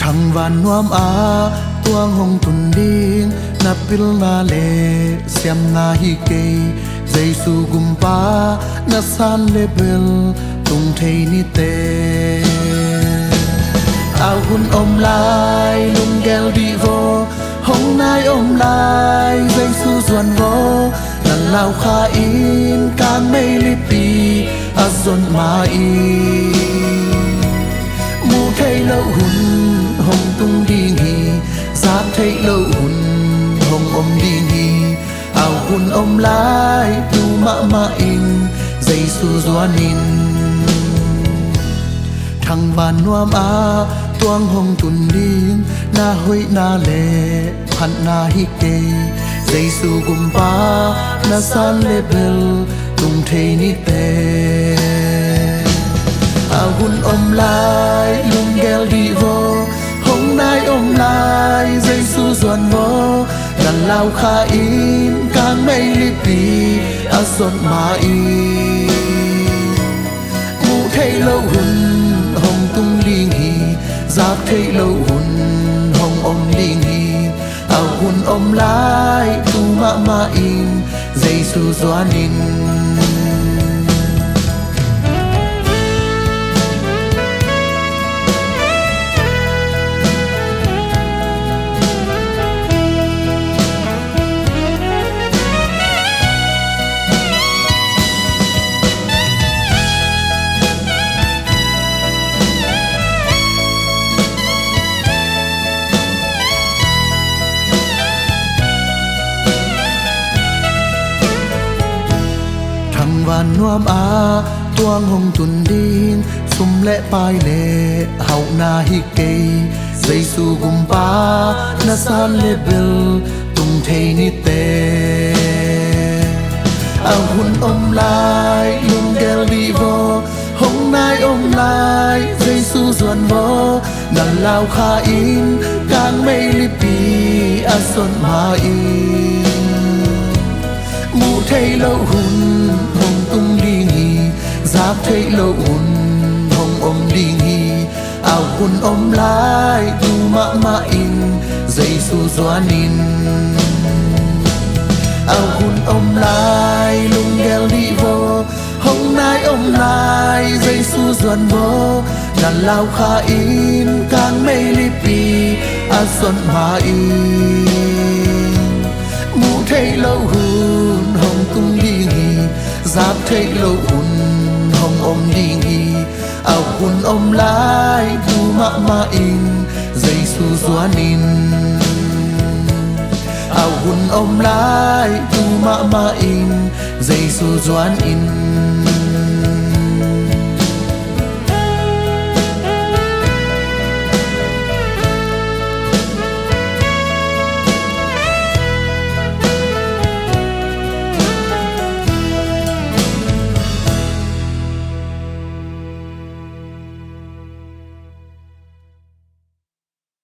thằng van nuam a tuang hong tun ding na pil na le siam na hi ke Giêsu gumpa na san le bel tung thei ni te ao hun om lai lung gel đi vô hong nai om lai Giêsu duan vô nan lao kha in kan mei li pi azon ma i mu thei lo hun hong tung đi hi giác thei lo hun hong om đi hi ao hun om lai tu ma in Giêsu duan in thằng van nuam a tuang hong tun ding na hoi na le phan na hi ke Giêsu gumpa na san le bel tung thei ni te a hun om lai lung gel đi vô hong nai om lai Giêsu duan vô nan lao kha in kang mei li pi a son ma i mu thei lo hun hong tung ding hi giác thei lo hun hong om ding hi ao hun om lai tu ma in Giêsu duan in van nuam a tuang hong tun ding sum le pai le hau na hi ke Giêsu gumpa na san le bel tung thei ni te a hun om lai lung gel đi vô hong nai om lai Giêsu duan vô nan lao kha in kang mei li pi a son ma i mu thei lo hun hong tung ding hi giác thei lo hun hong om ding hi ao hun om lai tu ma in Giêsu duan in ao hun om lai lung gel đi vô hong nai om lai Giêsu duan vô nan lao kha in kang mei li pi a son ma i mu thei lo hun hong tung ding hi giác thei lo hun hong om ding hi ao hun om lai tu ma in Giêsu duan in ao hun om lai tu ma in Giêsu duan in